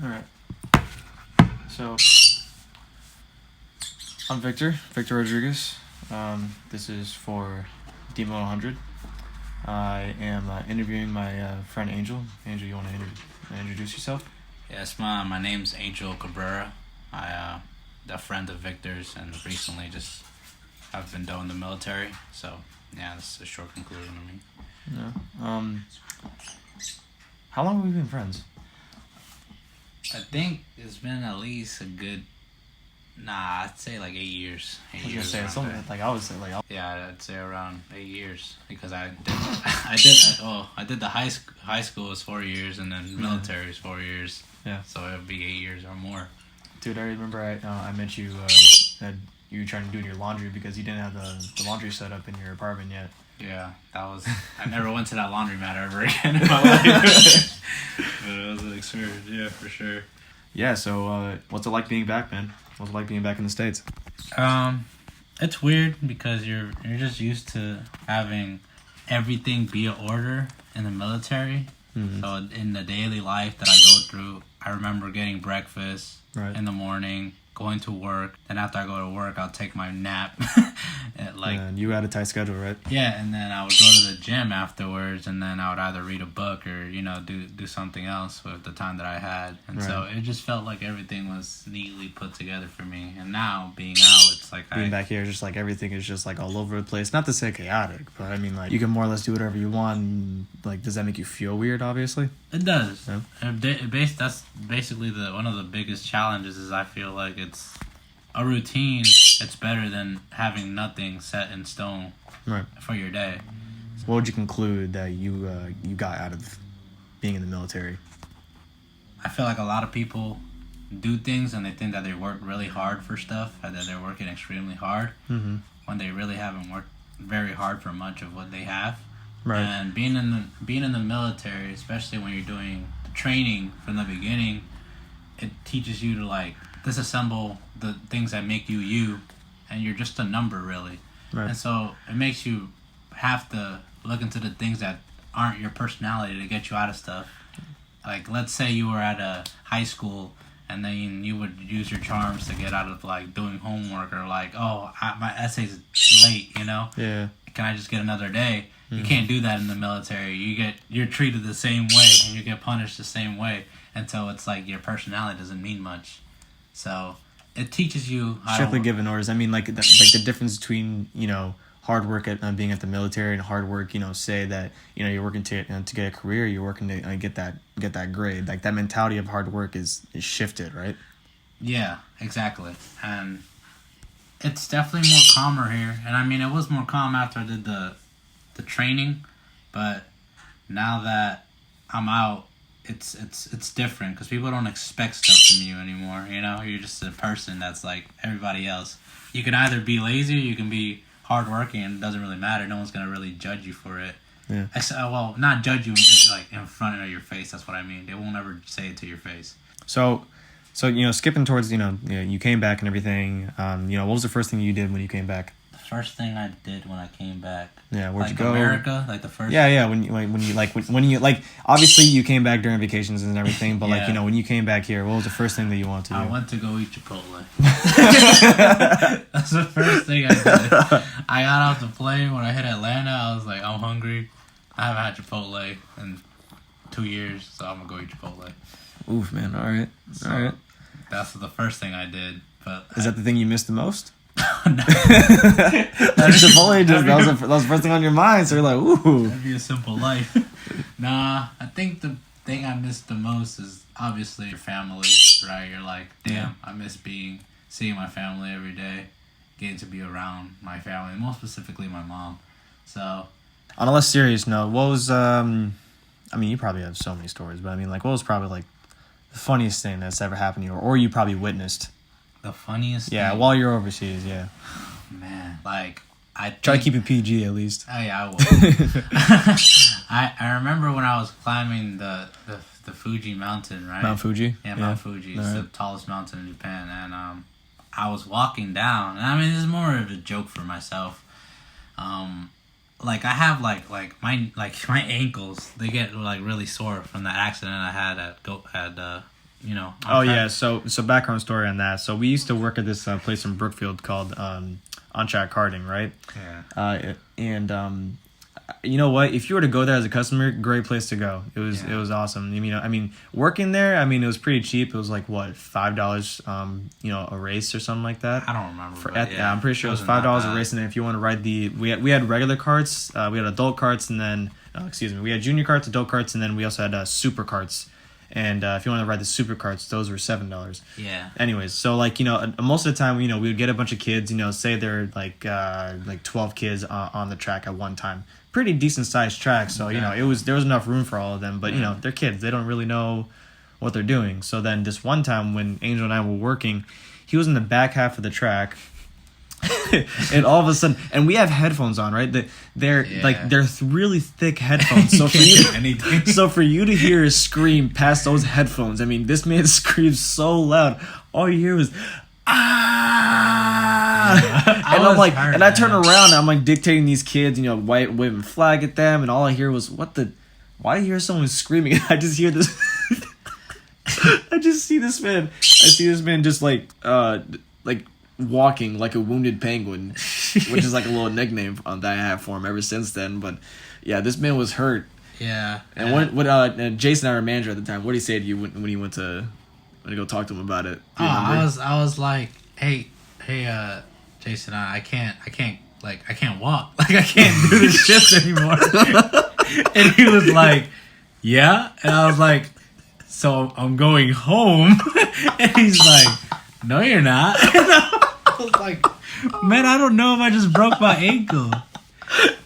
All right. So, I'm Victor Rodriguez. This is for DIMA 100. I am interviewing my friend Angel. Angel, you want to introduce yourself? Yes, my name's Angel Cabrera. I a friend of Victor's and recently just have been doing the military. So yeah, that's a short conclusion of me. Yeah. How long have we been friends? I think it's been at least a good, I'd say like 8 years. I was gonna say it's something like I was saying like. Yeah, I'd say around 8 years because I did the high school was 4 years and then military is 4 years. Yeah. So it would be 8 years or more. Dude, I remember I met you. You were trying to do your laundry because you didn't have the laundry set up in your apartment yet. Yeah, I never went to that laundromat ever again in my life. But it was an experience, yeah, for sure. Yeah, so what's it like being back, man? What's it like being back in the States? It's weird because you're just used to having everything be an order in the military. Mm-hmm. So in the daily life that I go through, I remember getting breakfast in the morning, going to work. Then after I go to work, I'll take my nap. And you had a tight schedule, right? Yeah, and then I would go to the gym afterwards, and then I would either read a book or do something else with the time that I had. And so it just felt like everything was neatly put together for me. And now being out, it's like being back here, just like everything is just like all over the place. Not to say chaotic, but I mean like you can more or less do whatever you want. And, like, does that make you feel weird? Obviously, it does. Yeah. That's basically one of the biggest challenges. Is I feel like it's a routine. It's better than having nothing set in stone for your day. What would you conclude that you got out of being in the military? I feel like a lot of people do things and they think that they work really hard for stuff and that they're working extremely hard when they really haven't worked very hard for much of what they have. Right. And being in the military, especially when you're doing the training from the beginning, it teaches you to like disassemble the things that make you you, and you're just a number really. Right. And so it makes you have to look into the things that aren't your personality to get you out of stuff. Like, let's say you were at a high school and then you would use your charms to get out of like doing homework or like, my essay's late, Yeah. Can I just get another day? You can't do that in the military. You're treated the same way and you get punished the same way. And so it's like your personality doesn't mean much. So it teaches you how strictly given orders. I mean, like the difference between hard work at being at the military and hard work. Say that you're working to get a career. You're working to get that grade. Like that mentality of hard work is shifted, right? Yeah, exactly. And it's definitely more calmer here. And I mean, it was more calm after I did the training, but now that I'm out, it's different because people don't expect stuff from you anymore. You're just a person that's like everybody else. You can either be lazy or you can be hardworking, and it doesn't really matter. No one's gonna really judge you for it. Yeah. Well, not judge you like in front of your face. That's what I mean. They won't ever say it to your face. So skipping towards you came back and everything. What was the first thing you did when you came back? The first thing I did when I came back. Yeah, where'd you go? America, like the first. Yeah. When you obviously you came back during vacations and everything, but when you came back here, what was the first thing that you wanted to do? I went to go eat Chipotle. That's the first thing I did. I got off the plane when I hit Atlanta. I was like, I'm hungry. I haven't had Chipotle in 2 years, so I'm gonna go eat Chipotle. Oof, man! All right. That's the first thing I did. But is that the thing you missed the most? No. Chipotle that was the first thing on your mind, so you're like, ooh. That'd be a simple life. Nah, I think the thing I miss the most is obviously your family, right? You're like, damn, I miss seeing my family every day, getting to be around my family, more specifically my mom. So, on a less serious note, what was I mean, you probably have so many stories, but I mean, like, what was probably like the funniest thing that's ever happened to you, or you probably witnessed? The funniest thing? Yeah, while you're overseas, yeah. Man, like, I try to keep it PG at least. Oh yeah, I will. I remember when I was climbing the Fuji mountain, right? Mount Fuji? Yeah, Mount Fuji. It's the tallest mountain in Japan. And I was walking down. And I mean, this is more of a joke for myself. Like I have like my ankles, they get like really sore from that accident I had at you know. Yeah. So background story on that. So we used to work at this place in Brookfield called On-Track Karting, right? Yeah. And you know what? If you were to go there as a customer, great place to go. It was awesome. I mean, working there, I mean, it was pretty cheap. It was like what, $5, a race or something like that. I don't remember. I'm pretty sure it was $5 a race. And then if you want to ride we had regular carts, we had adult carts, and then we had junior carts, adult carts, and then we also had super carts. And if you want to ride the super carts, those were $7. Yeah. Anyways, so like most of the time, we would get a bunch of kids. Say they're like 12 kids on the track at one time. Pretty decent sized track, so there was enough room for all of them. But they're kids; they don't really know what they're doing. So then this one time when Angel and I were working, he was in the back half of the track. And all of a sudden, and we have headphones on, right? They're really thick headphones. So for you to hear a scream past those headphones, I mean, this man screams so loud, all you hear was and I'm like, and I turn around, and I'm like dictating these kids, waving flag at them, and all I hear was why do you hear someone screaming? And I just hear this. I see this man just like walking like a wounded penguin, which is like a little nickname that I have for him ever since then. But yeah, this man was hurt. Yeah. And what Jason, our manager at the time, what did he say to you when you went to go talk to him about it? I was like, hey, Jason, I can't walk. Like, I can't do this shift anymore. And he was like, yeah. And I was like, so I'm going home. And he's like, no, you're not. And I was like, man, I don't know if I just broke my ankle.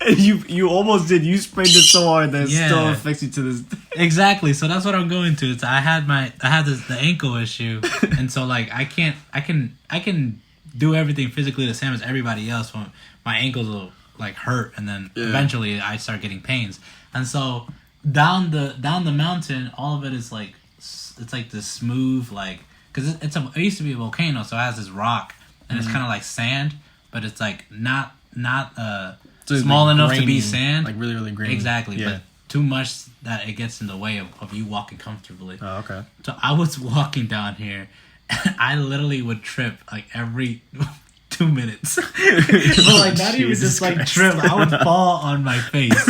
And you almost did. You sprained it so hard that it still affects you to this day. Exactly. So that's what I'm going to. It's I had the ankle issue, and so like I can do everything physically the same as everybody else. When my ankles will like hurt, and then eventually I start getting pains. And so down the mountain, all of it is like it's like this smooth, like, because it used to be a volcano, so it has this rock, and it's kind of like sand, but it's like not so small like enough grainy, to be sand, like really really grainy. Exactly, but too much that it gets in the way of you walking comfortably. Oh, okay. So I was walking down here, and I literally would trip like every 2 minutes. But like not even just like trip, I would fall on my face.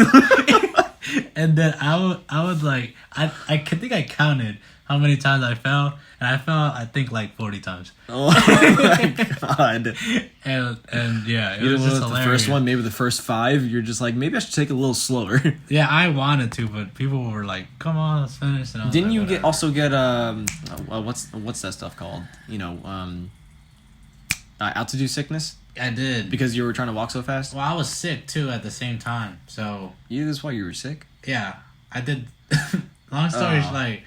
And then I would like I think I counted how many times I fell, and I fell I think like 40 times. Oh my god! And yeah, it you was just the hilarious. first one, maybe the first 5, you're just like, maybe I should take it a little slower. Yeah, I wanted to, but people were like, "Come on, let's finish." And Didn't you get what's that stuff called? Altitude sickness? I did, because you were trying to walk so fast. Well, I was sick too at the same time, so That's why you were sick. Yeah, I did. Long story like,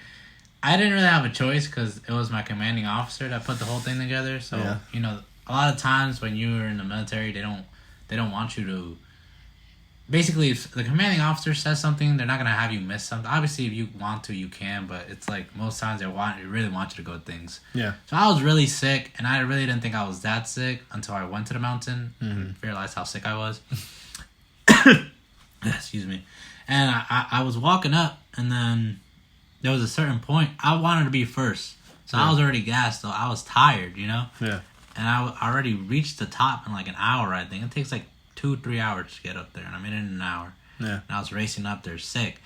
I didn't really have a choice because it was my commanding officer that put the whole thing together. So a lot of times when you're in the military, they don't want you to. Basically, if the commanding officer says something, they're not gonna have you miss something. Obviously, if you want to, you can, but it's like most times they really want you to go to things. Yeah. So I was really sick, and I really didn't think I was that sick until I went to the mountain and realized how sick I was. Excuse me. And I was walking up, and then there was a certain point I wanted to be first, so I was already gassed. So I was tired, Yeah. And I already reached the top in like an hour. I think it takes like 2-3 hours to get up there, and I'm in an hour. Yeah. And I was racing up there sick,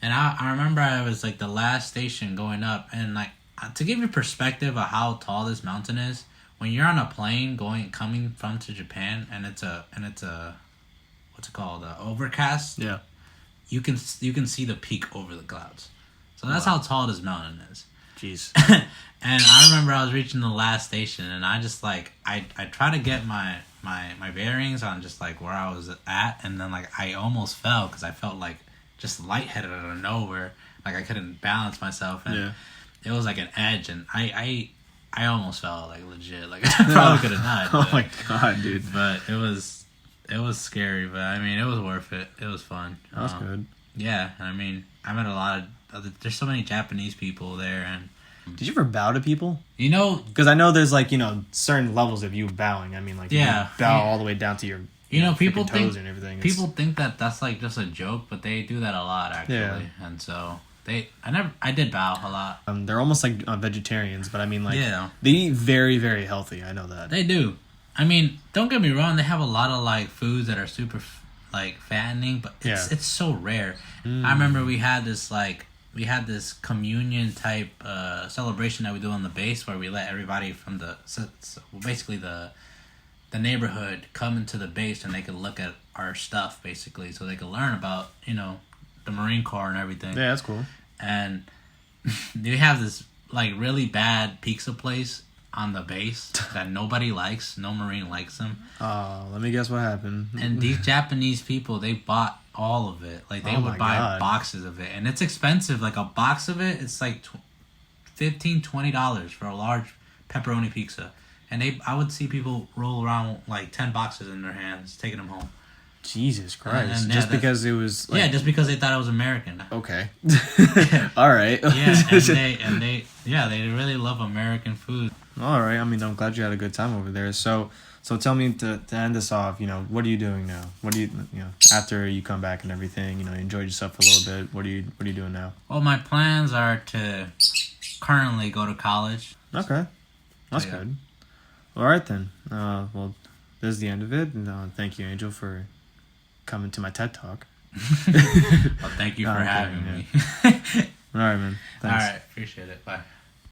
and I remember I was like the last station going up, and like to give you perspective of how tall this mountain is, when you're on a plane coming from to Japan, and it's a what's it called, overcast. Yeah. You can see the peak over the clouds. So that's how tall this mountain is. Jeez. And I remember I was reaching the last station, and I just like I try to get my bearings on just like where I was at, and then like I almost fell because I felt like just lightheaded out of nowhere, like I couldn't balance myself, and it was like an edge, and I almost fell, like legit, like I probably could have died. Oh my god, dude! But it was scary, but I mean it was worth it. It was fun. That's good. Yeah, I mean I met a lot of there's so many Japanese people there, and. Did you ever bow to people? Because I know there's like, certain levels of you bowing. I mean, like, you bow all the way down to your people toes and everything. People think that that's like just a joke, but they do that a lot, actually. Yeah. And so, I did bow a lot. They're almost like vegetarians, but I mean, like, Yeah. they eat very, very healthy. I know that. They do. I mean, don't get me wrong. They have a lot of like foods that are super like fattening, but it's so rare. I remember we had this communion type celebration that we do on the base where we let everybody from basically the neighborhood come into the base and they could look at our stuff basically, so they could learn about the Marine Corps and everything. Yeah, that's cool. And they have this like really bad pizza place on the base that nobody likes. No Marine likes them. Oh, let me guess what happened. And these Japanese people, they bought all of it. Like, they would buy boxes of it. And it's expensive. Like, a box of it, it's like $15, $20 for a large pepperoni pizza. And I would see people roll around like 10 boxes in their hands, taking them home. Jesus Christ. And just because it was like... Yeah, just because they thought it was American. Okay. All right. Yeah, they really love American food. All right. I mean, I'm glad you had a good time over there. So tell me, to end this off, what are you doing now? What do you after you come back and everything, you enjoyed yourself a little bit. What are you doing now? Well, my plans are to currently go to college. Okay. That's good. All right, then. Well, this is the end of it. And thank you, Angel, for coming to my TED Talk. Well, thank you for having me. All right, man. Thanks. All right. Appreciate it. Bye.